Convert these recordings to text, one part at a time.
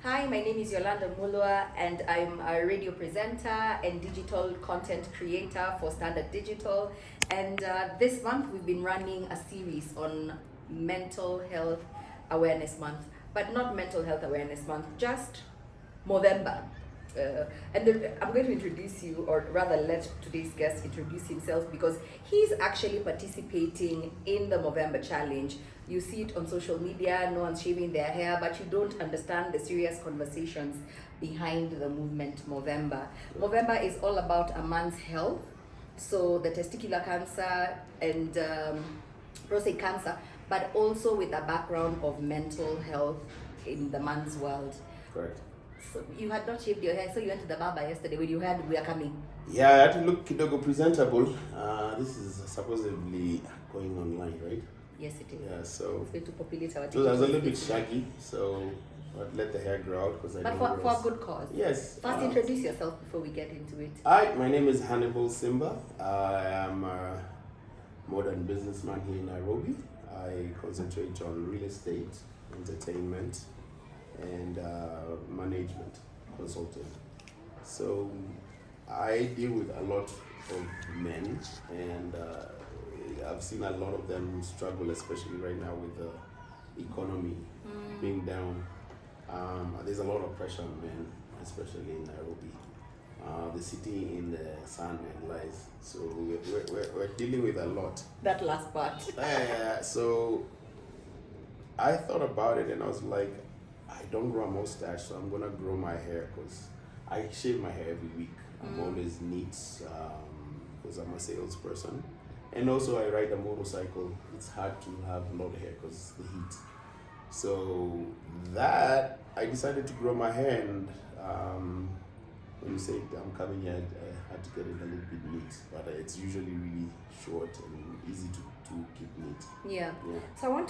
Hi, my name is Yolanda Mulwa, and I'm a radio presenter and digital content creator for Standard Digital. And this month we've been running a series on Mental Health Awareness Month, but not Mental Health Awareness Month, just Movember. I'm going to introduce you, or rather let today's guest introduce himself, because he's actually participating in the Movember challenge. You see it on social media, no one's shaving their hair, but you don't understand the serious conversations behind the movement Movember. Movember is all about a man's health, so the testicular cancer and prostate cancer, but also with a background of mental health in the man's world. Correct. So you had not shaved your hair, so you went to the barber yesterday when you heard we are coming. Yeah, I had to look kidogo presentable. This is supposedly going online, right? Yes, it is. Yeah, so It's going to populate our it was a little bit shaggy, so I'd let the hair grow out because I But don't for a good cause. Yes. First, introduce yourself before we get into it. Hi, my name is Hannibal Simba. I am a modern businessman here in Nairobi. I concentrate on real estate, entertainment, and management consulting. So I deal with a lot of men, and I've seen a lot of them struggle, especially right now with the economy being down. There's a lot of pressure on men, especially in Nairobi. The city in the sun and lies. So we're dealing with a lot. That last part. So I thought about it and I was like, I don't grow a mustache, so I'm gonna grow my hair because I shave my hair every week. I'm always neat because I'm a salesperson. And also I ride a motorcycle. It's hard to have a lot of hair because the heat. So that, I decided to grow my hair, and when you say I'm coming here, I had to get it a little bit neat, but it's usually really short and easy to keep neat. Yeah. Yeah. So I want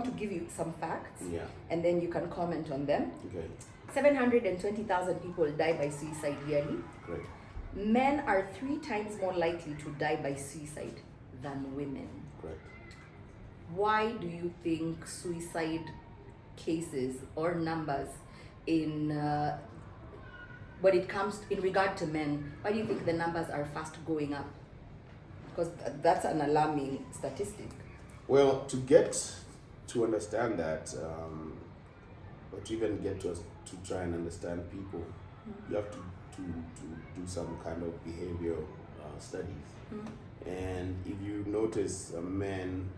to give you some facts, Yeah. and then you can comment on them. Okay. 720,000 people die by suicide yearly. Great. Men are 3 times more likely to die by suicide than women. Great. Why do you think suicide cases or numbers in when it comes in regard to men, why do you think the numbers are fast going up? Because that's an alarming statistic. Well, to understand that, or to even get to try and understand people, you have to do some kind of behavioral studies. And if you notice, men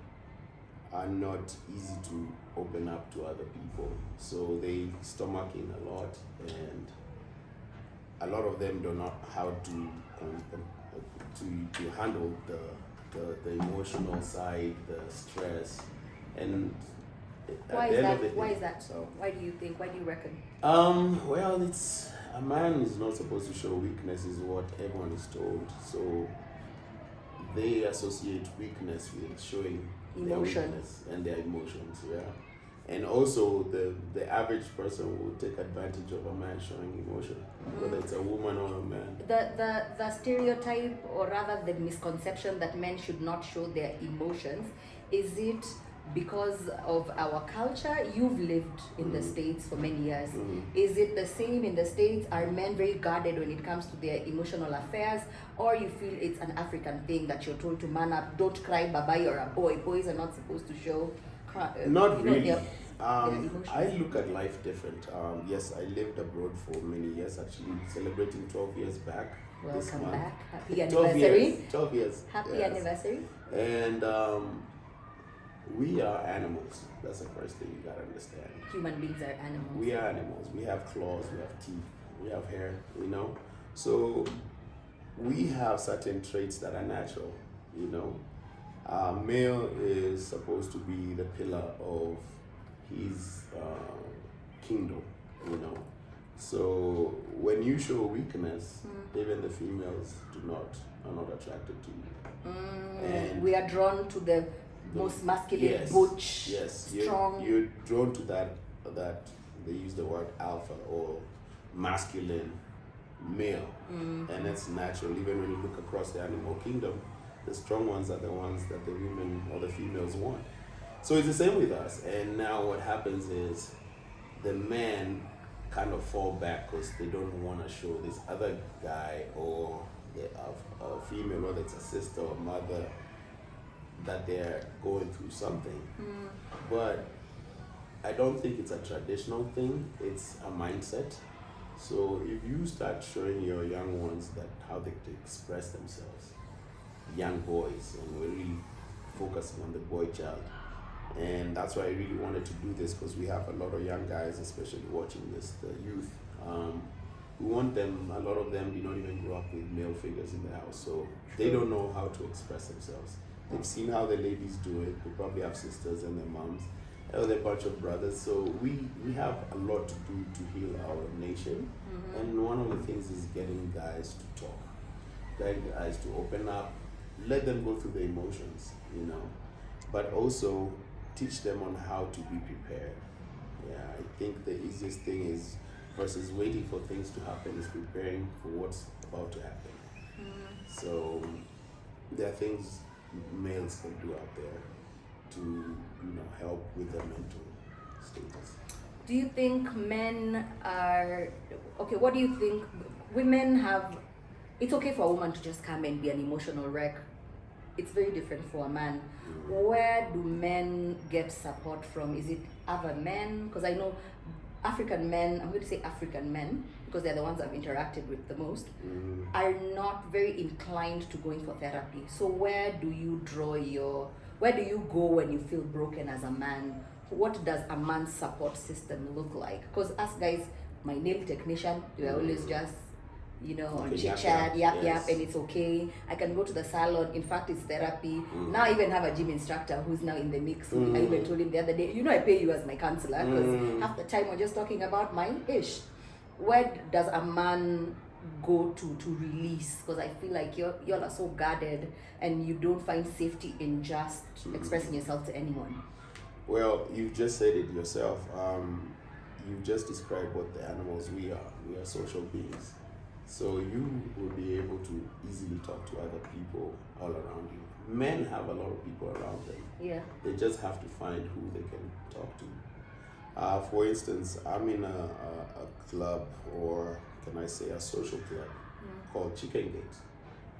are not easy to open up to other people, so they stomach in a lot, and a lot of them don't know how to handle the emotional side, the stress, and Why is that so? Why do you think? Why do you reckon? Well, it's a man is not supposed to show weakness, is what everyone is told. So they associate weakness with showing their weakness and their emotions. Yeah. And also the average person will take advantage of a man showing emotion, whether it's a woman or a man. The stereotype, or rather the misconception, that men should not show their emotions, is it because of our culture? You've lived in the States for many years. Is it the same in the States? Are men very guarded when it comes to their emotional affairs? Or you feel it's an African thing that you're told to man up, don't cry, baba, you're a boy. Boys are not supposed to show not really. their I look at life different. Yes, I lived abroad for many years, actually celebrating 12 years back. Welcome back. Happy anniversary. 12 years. Happy anniversary. And we are animals. That's the first thing you gotta understand. Human beings are animals. We are animals. We have claws, we have teeth, we have hair, you know. So we have certain traits that are natural, you know. Male is supposed to be the pillar of his kingdom, you know. So when you show weakness, even the females are not attracted to you. And we are drawn to the most masculine, butch, strong. You're drawn to that they use the word alpha or masculine male, and it's natural. Even when you look across the animal kingdom, the strong ones are the ones that the women or the females want. So it's the same with us. And now what happens is the men kind of fall back because they don't want to show this other guy or a female, whether it's a sister or mother, that they're going through something. But I don't think it's a traditional thing, it's a mindset. So if you start showing your young ones that how they can express themselves, young boys, and we're really focusing on the boy child, and that's why I really wanted to do this, because we have a lot of young guys, especially watching this, the youth. We want them, a lot of them did not even grow up with male figures in the house, so they don't know how to express themselves. They've seen how the ladies do it. They probably have sisters and their moms, and a bunch of brothers. So we have a lot to do to heal our nation. And one of the things is getting guys to talk, getting guys to open up, let them go through the emotions, you know, but also teach them on how to be prepared. Yeah, I think the easiest thing is, versus waiting for things to happen, is preparing for what's about to happen. So there are things males can do out there to, you know, help with their mental status. Do you think men are okay? What do you think women have? It's okay for a woman to just come and be an emotional wreck. It's very different for a man. Where do men get support from? Is it other men? Because I know African men, I'm going to say African men, because they're the ones I've interacted with the most, are not very inclined to going for therapy. So where do you go when you feel broken as a man? What does a man's support system look like? Because us guys, my nail technician, we're always just, you know, on chit chat, yap, and it's okay. I can go to the salon. In fact, it's therapy. Now I even have a gym instructor who's now in the mix. I even told him the other day, you know, I pay you as my counselor, because half the time we're just talking about my ish. Where does a man go to release? Because I feel like y'all are so guarded and you don't find safety in just expressing yourself to anyone. Well, you just said it yourself. You just described what the animals we are. We are social beings. So you will be able to easily talk to other people all around you. Men have a lot of people around them. Yeah. They just have to find who they can talk to. For instance, I'm in a club, or can I say a social club, called Chicken Gate.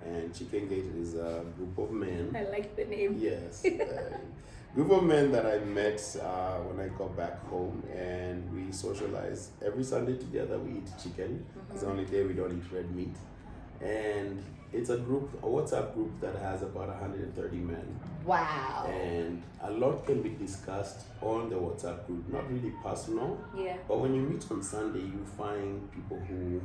And Chicken Gate is a group of men. I like the name. Yes. Group of men that I met when I got back home, and we socialize every Sunday together. We eat chicken. It's the only day we don't eat red meat. And it's a WhatsApp group that has about 130 men. Wow. And a lot can be discussed on the WhatsApp group, not really personal. Yeah. But when you meet on Sunday, you find people who,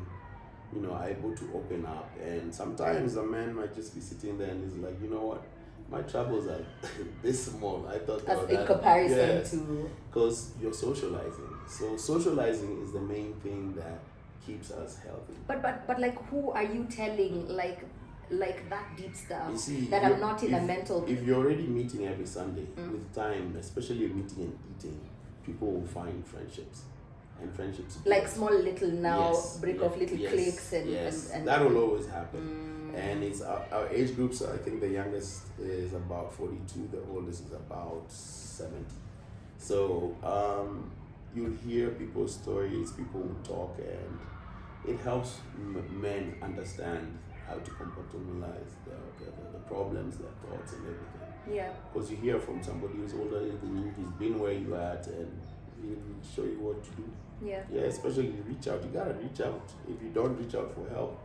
you know, are able to open up. And sometimes a man might just be sitting there and is like, you know what? My troubles are this small. I thought as in comparison to, because you're socializing. So socializing is the main thing that keeps us healthy. But like, who are you telling like that deep stuff? You see, that I'm not in a mental. If you're already meeting every Sunday with time, especially you're meeting and eating, people will find friendships. And friendships like small little break off little cliques and that will always happen. And it's our age groups. I think the youngest is about 42, the oldest is about 70. So you'll hear people's stories, people will talk, and it helps men understand how to compartmentalize the problems, their thoughts, and everything. Yeah. Because you hear from somebody who's older than you, he's been where you at, and he'll show you what to do. Yeah. Yeah, especially reach out. You gotta reach out. If you don't reach out for help,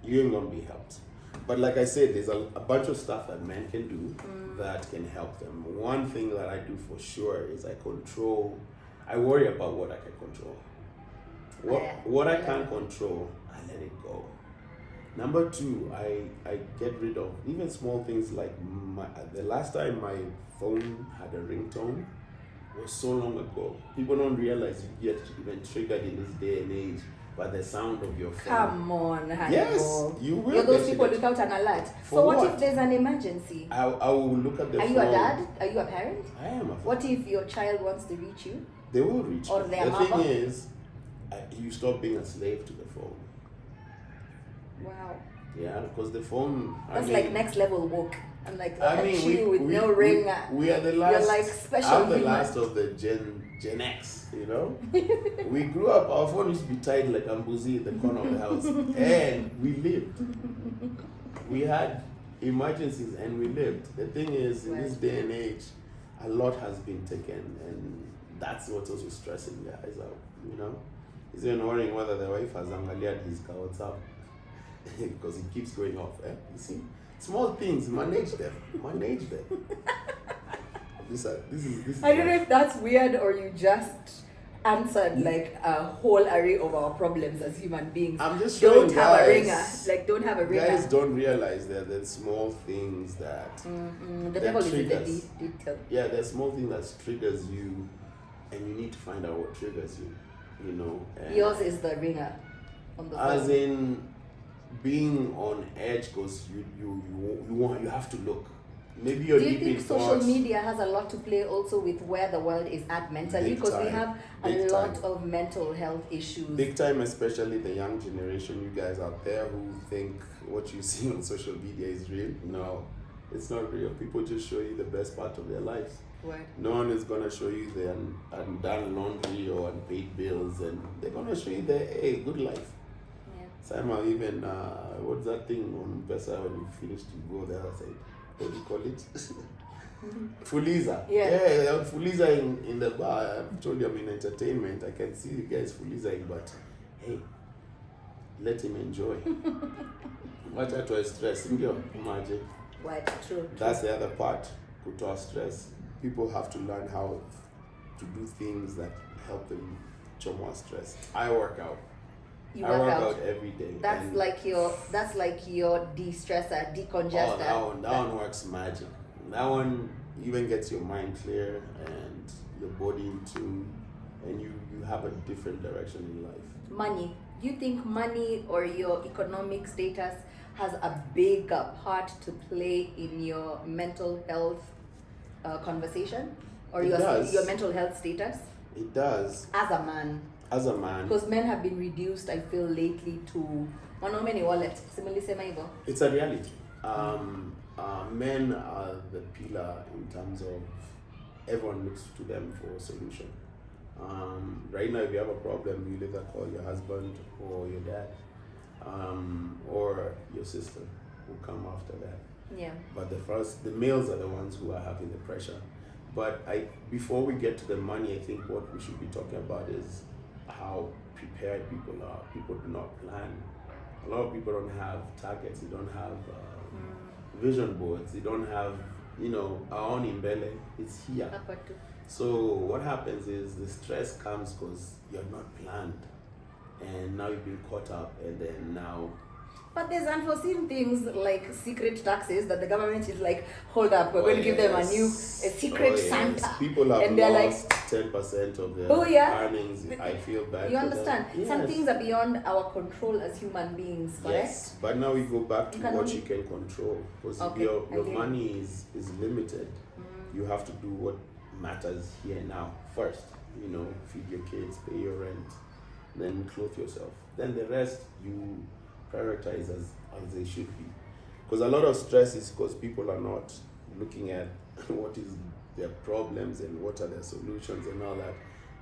you ain't gonna be helped. But like I said, there's a bunch of stuff that men can do that can help them. One thing that I do for sure is I worry about what I can control. What I can't control, I let it go. Number two, I get rid of even small things like the last time my phone had a ringtone was so long ago. People don't realize you get even triggered in this day and age by the sound of your phone. Come on, Hannibal. Yes, you will. You're those people without an alert. So what if there's an emergency? I will look at the phone. Are you a dad? Are you a parent? I am a parent. What if your child wants to reach you? They will reach you. Or their the mother? thing is, you stop being a slave to the phone. Wow. Yeah, because the phone. That's like next level woke. I'm like, I mean, with no ring. We are the last. You're like special. I'm the human. last of the Gen Gen X, you know. We grew up, our phone used to be tied like ambuzi in the corner of the house, and we lived. We had emergencies and we lived. The thing is, in this day and age, a lot has been taken, and that's what's also stressing guys out, you know. He's even worrying whether the wife has angaliad his WhatsApp because it keeps going off. You see, small things, manage them. This is I don't know if that's weird or you just answered like a whole array of our problems as human beings. I'm just showing don't have guys, a ringer. Like, don't have a ringer. Guys don't realize that there's small things that the that devil is in the triggers. detail. Yeah, there's small thing that triggers you, and you need to find out what triggers you. You know. And Yours is the ringer on the as phone. in being on edge because you have to look. Maybe you're Do you deep think in social thoughts. media has a lot to play also with where the world is at mentally? Big Because we time. have a Big lot time. of mental health issues. Big time, especially the young generation, you guys out there who think what you see on social media is real. No, it's not real. People just show you the best part of their lives. Word. No one is gonna show you the undone laundry or unpaid bills, and they're gonna show you the good life. Yeah. Somehow even what's that thing on Pesa when you finish you go the other side? What do you call it? Fuliza. Yeah, Fuliza in the bar. I've told you I'm in entertainment. I can see you guys Fulizaing, but hey, let him enjoy. Watch out for stress. Imagine. What? True. That's the other part. Kutoa stress. People have to learn how to do things that help them show more stress. I work out. You I work out every day. That's and like your de-stressor, decongester. that one works magic. That one even gets your mind clear and your body in tune, and you have a different direction in life. Money. Do you think money or your economic status has a bigger part to play in your mental health conversation? Or It does. your mental health status? It does. As a man. As a man. Because men have been reduced, I feel, lately to wanaume ni wallet. Simili sema hivyo. It's a reality. Men are the pillar in terms of everyone looks to them for a solution. Right now, if you have a problem, you either call your husband or your dad, or your sister will come after that. Yeah. But the males are the ones who are having the pressure. But before we get to the money, I think what we should be talking about is how prepared people are. People do not plan. A lot of people don't have targets. They don't have vision boards. They don't have, our own imbele. It's here. So what happens is the stress comes because you're not planned. And now you've been caught up, and then now... But there's unforeseen things like secret taxes that the government is like, hold up, we're going to give them a secret Santa. People have and they're lost 10% of their earnings. I feel bad. You understand? Yes. Some things are beyond our control as human beings, correct? Yes, but now we go back to what you can control. Because if your money is limited, you have to do what matters here and now first. Feed your kids, pay your rent, then clothe yourself. Then the rest you prioritize as they should be. Because a lot of stress is because people are not looking at what is their problems and what are their solutions and all that.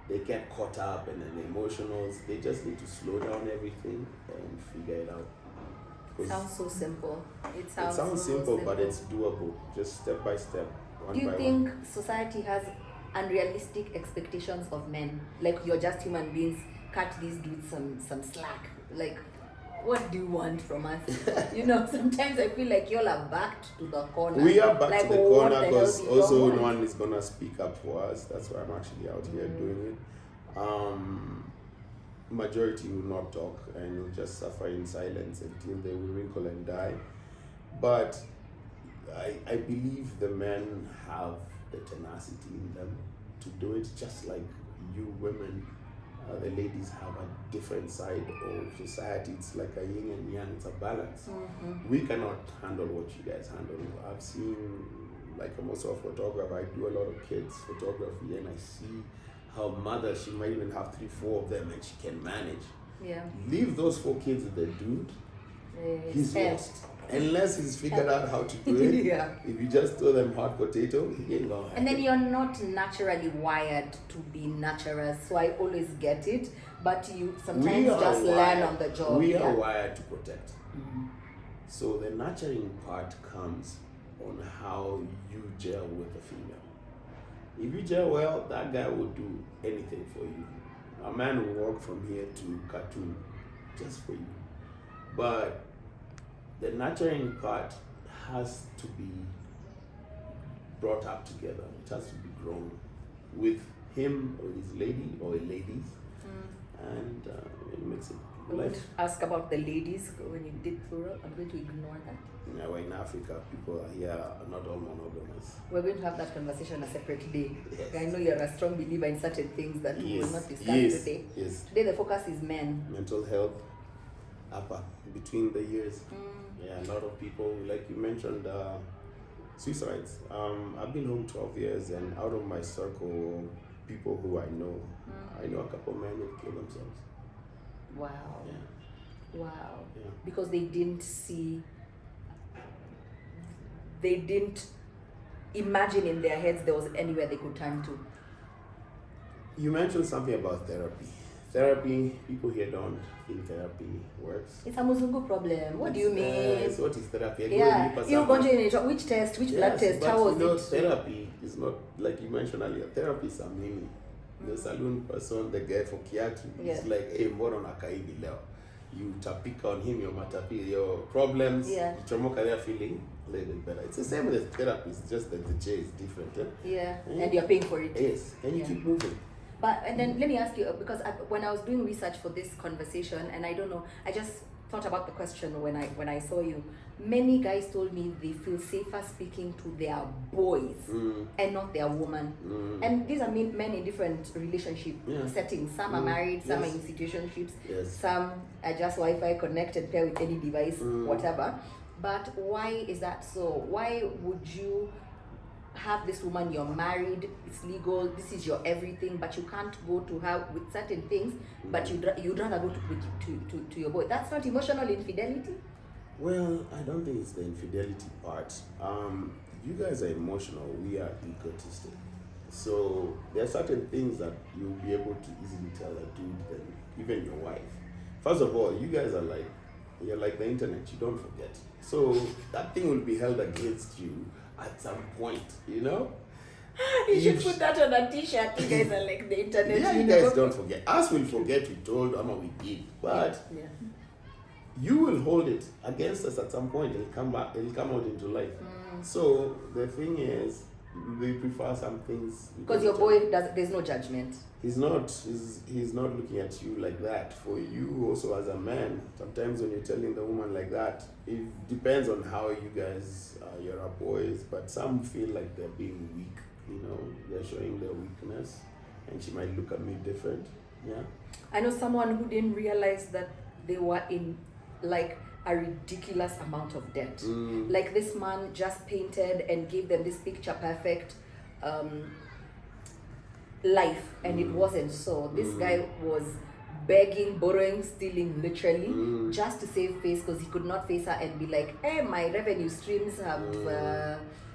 They get caught up in the emotionals. They just need to slow down everything and figure it out. It sounds so simple. It sounds so simple, but it's doable. Just step by step, one by one. Do you think society has unrealistic expectations of men? Like, you're just human beings, cut these dudes some slack. Like, what do you want from us? Sometimes I feel like y'all are backed to the corner. We are back to the corner because also want? no one is going to speak up for us. That's why I'm actually out here doing it. Majority will not talk and will just suffer in silence until they will wrinkle and die. But I believe the men have the tenacity in them to do it, just like you women. The ladies have a different side of society. It's like a yin and yang, it's a balance. Mm-hmm. We cannot handle what you guys handle. I've seen, like I'm also a photographer, I do a lot of kids photography, and I see how mother, she might even have 3-4 of them and she can manage. Yeah. Leave those 4 kids with the dude he's lost. Unless he's figured out how to do it. Yeah. If you just throw them hot potato, he ain't gonna And then happen. you're not naturally wired to be naturous, so I always get it. But you sometimes just learn on the job. We are wired to protect. So the nurturing part comes on how you gel with the female. If you gel well, that guy will do anything for you. A man will walk from here to Khartoum just for you. But the nurturing part has to be brought up together. It has to be grown with him or his lady or a ladies, and it makes it I would life. ask about the ladies when you did plural. I'm going to ignore that. Yeah, well, in Africa, people are here are not all monogamous. We're going to have that conversation a separate day. Yes. I know you're a strong believer in certain things that we will not discuss today. Yes. Today the focus is men. Mental health, upper between the years. Yeah, a lot of people, like you mentioned, suicides. I've been home 12 years, and out of my circle, people who I know a couple men who kill themselves. Wow. Yeah. Wow. Yeah. Because they didn't imagine in their heads there was anywhere they could turn to. You mentioned something about therapy. Therapy, people here don't think therapy works. It's a Muzungu problem. What do you mean? So what is therapy? Yeah, you're going to which test, which blood test, how was it? Therapy is not, like you mentioned earlier, therapy is a mini. The saloon person, the guy for Kiaki, is like, hey, mbona unakaa hivi leo? You tapika on him, your problems, you chomoka their feeling a little bit better. It's the same with the therapy, it's just that the J is different. And you're paying for it. Yes, and you keep moving. But and then let me ask you, because when I was doing research for this conversation, and I don't know, I just thought about the question when I saw you. Many guys told me they feel safer speaking to their boys and not their woman. And these are men in different relationship settings. Some are married, some are in situationships, some are just Wi-Fi connected, pair with any device, whatever. But why is that so? Why would you have this woman, you're married, it's legal, this is your everything, but you can't go to her with certain things, but you'd rather go to your boy? That's not emotional infidelity? Well, I don't think it's the infidelity part. You guys are emotional, we are egotistic. So there are certain things that you'll be able to easily tell a dude than even your wife. First of all, you guys are you're like the internet, you don't forget. So that thing will be held against you at some point, you know? You should put that on a t-shirt. You guys are like the internet. Yeah, you guys don't forget. Us will forget we told Amma we did. But you will hold it against us at some point. It'll come back, it'll come out into life. So the thing is, we prefer some things because your boy there's no judgment. He's not looking at you like that. For you also as a man, sometimes when you're telling the woman like that, it depends on how you guys you're a boys, but some feel like they're being weak, you know, they're showing their weakness, and she might look at me different. I know someone who didn't realize that they were in like a ridiculous amount of debt. Like this man just painted and gave them this picture perfect life, and it wasn't so. This guy was begging, borrowing, stealing, literally, just to save face, because he could not face her and be like, hey, my revenue streams have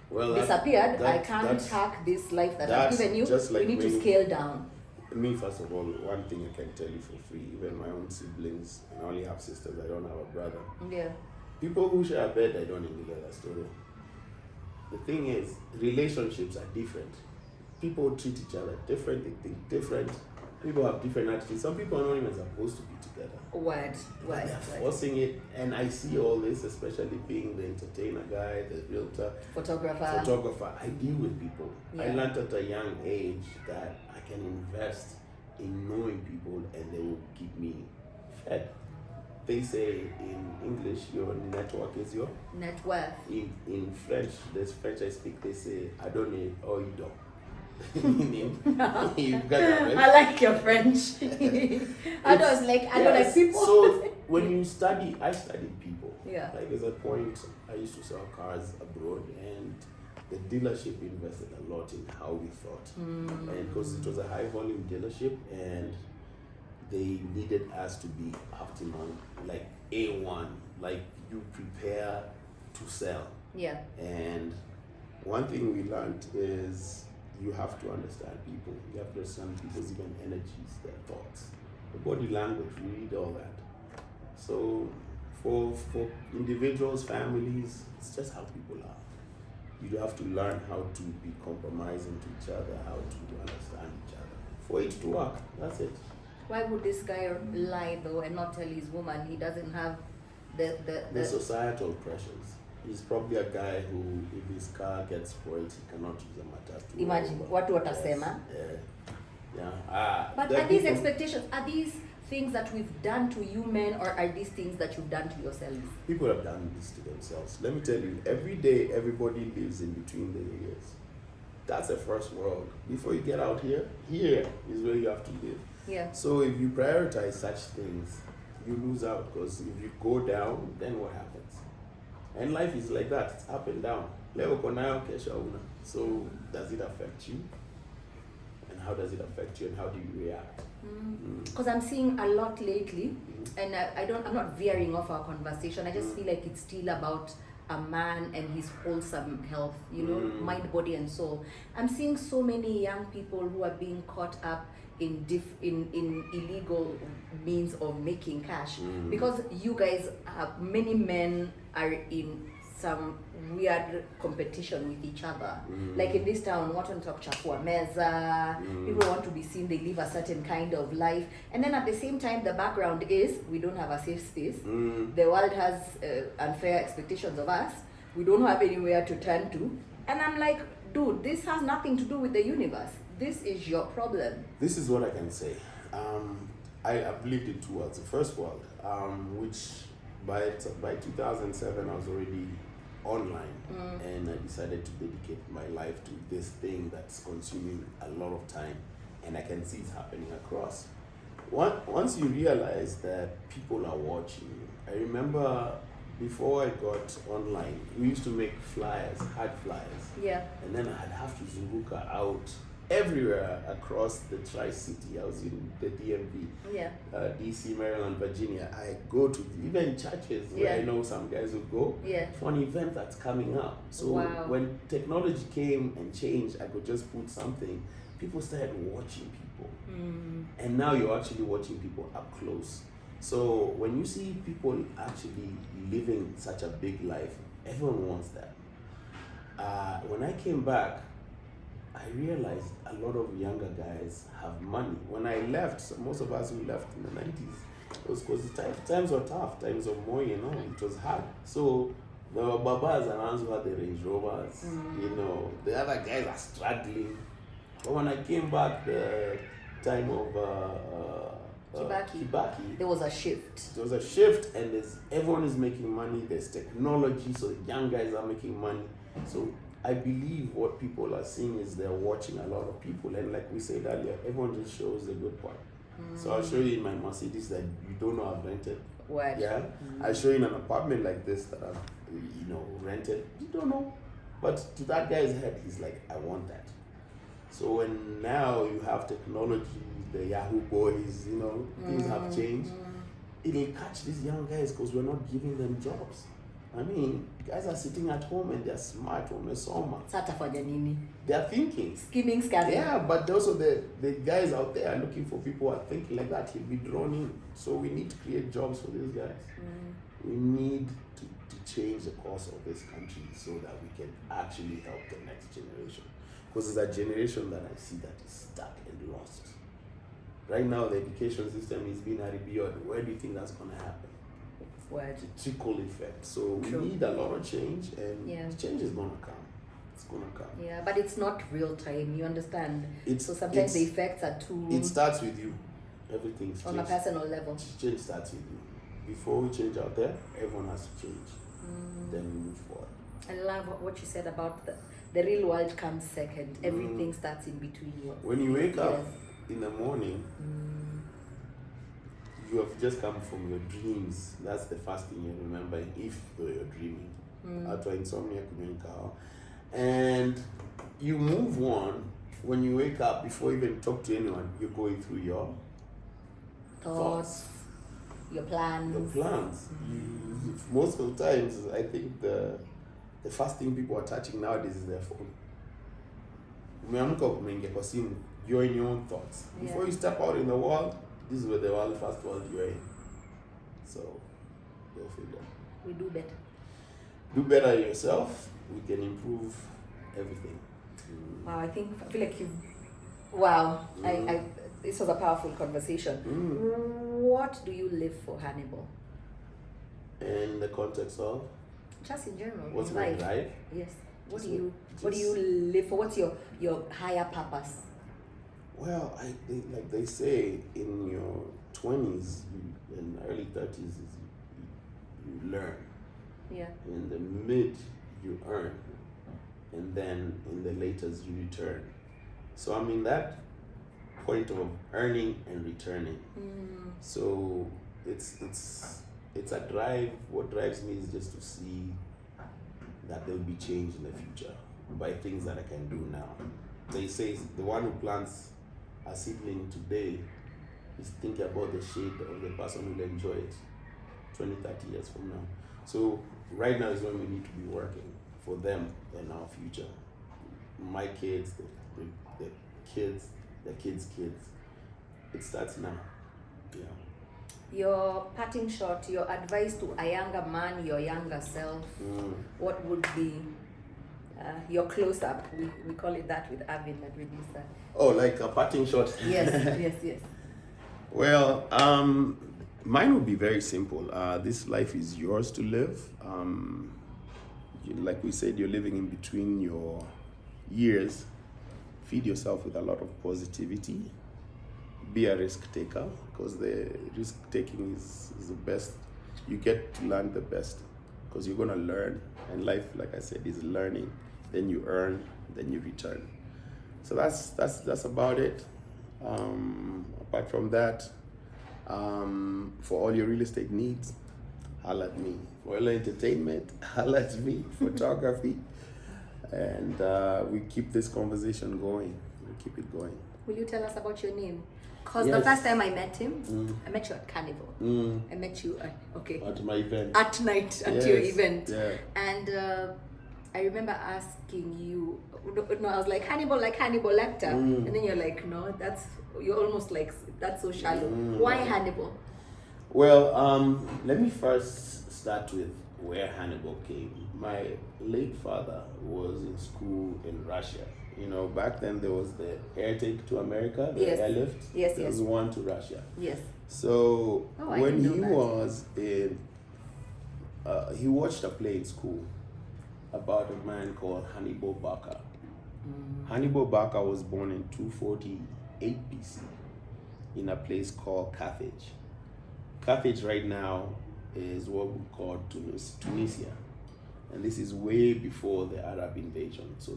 disappeared. I can't hack this life that I've given you. We need to scale down. Me, first of all, one thing I can tell you for free, even my own siblings, and I only have sisters, I don't have a brother. People who share a bed, I don't even get that story. The thing is, relationships are different. People treat each other different, they think different. People have different attitudes. Some people are not even supposed to be together. They're forcing it, and I see all this, especially being the entertainer guy, the realtor, photographer. I deal with people. I learned at a young age that I can invest in knowing people, and they will keep me fed. They say in English, your network is your net worth. In French, there's French I speak. They say I don't need or you don't. I like your French. I don't like people. So when you study, I studied people. Like there's a point I used to sell cars abroad, and the dealership invested a lot in how we thought, and because it was a high volume dealership, and they needed us to be optimal, like A1, like you prepare to sell. Yeah. And one thing we learned is you have to understand people. You have to understand people's even energies, their thoughts, the body language, read all that. So for individuals, families, it's just how people are. You have to learn how to be compromising to each other, how to understand each other. For it to work, that's it. Why would this guy lie though and not tell his woman he doesn't have the societal pressures? He's probably a guy who, if his car gets spoiled, he cannot use a matatu. Imagine what watasema. Yeah. But are these expectations, are these things that we've done to you men, or are these things that you've done to yourselves? People have done this to themselves. Let me tell you, every day everybody lives in between the areas. That's the first world. Before you get out here is where you have to live. Yeah. So if you prioritize such things, you lose out, because if you go down, then what happens? And life is like that, it's up and down. Leo konayo, kesho una. So does it affect you? And how does it affect you, and how do you react? Because I'm seeing a lot lately, and I'm not veering off our conversation. I just feel like it's still about a man and his wholesome health, mind, body, and soul. I'm seeing so many young people who are being caught up in illegal means of making cash, because you guys have, many men are in some weird competition with each other. Like in this town, what on talk chakua meza, people want to be seen, they live a certain kind of life, and then at the same time the background is we don't have a safe space. The world has unfair expectations of us. We don't have anywhere to turn to, and I'm like, dude, this has nothing to do with the universe. This is your problem. This is what I can say. I've lived in two worlds. The first world, which by 2007 I was already online, and I decided to dedicate my life to this thing that's consuming a lot of time, and I can see it's happening across. Once you realize that people are watching you, I remember before I got online, we used to make flyers, hard flyers. Yeah. And then I'd have to zunguka out everywhere across the Tri-City. I was in the DMV, DC, Maryland, Virginia. I go to even churches where I know some guys who go for an event that's coming up. So when technology came and changed, I could just put something. People started watching people. And now you're actually watching people up close. So when you see people actually living such a big life, everyone wants that. When I came back, I realized a lot of younger guys have money. When I left, most of us who left in the 90s, it was because times were tough, times were more, it was hard. So there were babas around who had the Range Rovers, the other guys are struggling. But when I came back, the time of Kibaki, there was a shift. There was a shift, and everyone is making money. There's technology, so the young guys are making money. So I believe what people are seeing is they're watching a lot of people, and like we said earlier, everyone just shows the good part. So I'll show you in my Mercedes that you don't know I've rented. What? Yeah. I'll show you in an apartment like this that I've rented. You don't know. But to that guy's head, he's like, I want that. So when now you have technology, the Yahoo boys, things have changed, it'll catch these young guys because we're not giving them jobs. I mean, guys are sitting at home and they're smart. They're thinking. Scheming, scamming. Yeah, but also the guys out there are looking for people who are thinking like that. He'll be drawn in. So we need to create jobs for these guys. We need to change the course of this country so that we can actually help the next generation. Because there's a generation that I see that is stuck and lost. Right now, the education system is being rebuilt. Where do you think that's going to happen? Where? The trickle effect. So we need a lot of change, and change is going to come. It's going to come. Yeah, but it's not real time, you understand? So sometimes the effects are too... It starts with you. Everything's changed. On a personal level. Change starts with you. Before we change out there, everyone has to change. Then we move forward. I love what you said about the real world comes second. Everything starts in between you. When you wake up in the morning, you have just come from your dreams. That's the first thing you remember if you're dreaming. After insomnia, and you move on. When you wake up, before you even talk to anyone, you're going through your What's your plans? The plans. Most of the times, I think the first thing people are touching nowadays is their phone. Umeamka umeingia kwa simu, you're in your own thoughts. Before you step out in the world, this is where the first world you're in. So, go figure. We do better. Do better yourself. We can improve everything. Wow, I feel like you. Wow, this was a powerful conversation. What do you live for, Hannibal? In the context of? Just in general. What's my life? Yes. What do you live for? What's your higher purpose? Well, like they say, in your 20s and early 30s, you learn. Yeah. In the mid, you earn. And then in the latest, you return. So I'm in that point of earning and returning. So it's a drive. What drives me is just to see that there will be change in the future by things that I can do now. They say the one who plants a seedling today is thinking about the shade of the person who will enjoy it 20, 30 years from now. So right now is when we need to be working for them and our future. My kids, the kids, the kids' kids. It starts now. Yeah. Your parting shot, your advice to a younger man, your younger self, what would be your close-up? We call it that with Avin, that producer. Oh, like a parting shot? Yes, yes. Well, mine would be very simple. This life is yours to live. Like we said, you're living in between your years. Feed yourself with a lot of positivity. Be a risk taker, because the risk taking is the best. You get to learn the best, because you're gonna learn. And life, like I said, is learning. Then you earn, then you return. So that's about it. Apart from that, for all your real estate needs, holla at me. For all entertainment, holla at me. Photography, and we keep this conversation going. We keep it going. Will you tell us about your name? Because Yes. the first time I met him, I met you at Carnival. I met you At my event. at night at Yes, your event. yeah. And I remember asking you, no, I was like Hannibal Lecter, and then you're like, no, you're almost like, that's so shallow. Why Hannibal? Well, let me first start with where Hannibal came. My late father was in school in Russia. You know, back then there was the air take to America, the airlift. Yes, there was one to Russia. Yes. So I when didn't he know that. was in, he watched a play in school about a man called Hannibal Barca. Hannibal Barca was born in 248 BC in a place called Carthage. Carthage right now is what we call Tunisia. And this is way before the Arab invasion. So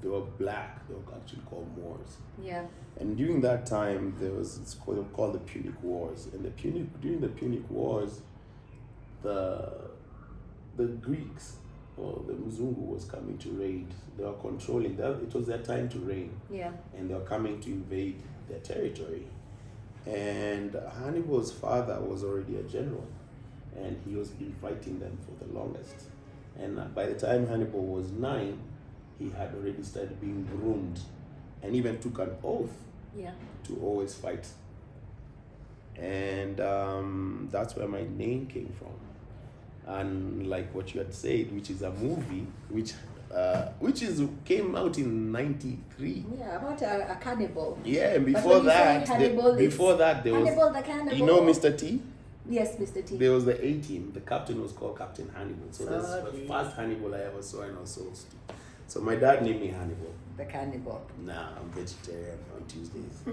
they were black. They were actually called Moors. Yeah. And during that time, it's called the Punic Wars. And during the Punic Wars, the Greeks or the Mzungu was coming to raid. They were controlling that. It was their time to reign. Yeah. And they were coming to invade their territory. And Hannibal's father was already a general, and he was been fighting them for the longest. And by the time Hannibal was 9, he had already started being groomed, and even took an oath to always fight. And that's where my name came from. And like what you had said, which is a movie, which came out in '93. Yeah, about a cannibal. Yeah, and Hannibal, there was Hannibal the cannibal. You know Mr. T? Yes, Mr. T. There was the A team. The captain was called Captain Hannibal. So that's the Okay. first Hannibal I ever saw, and I was so stupid. So my dad named me Hannibal. The cannibal. Nah, I'm vegetarian on Tuesdays.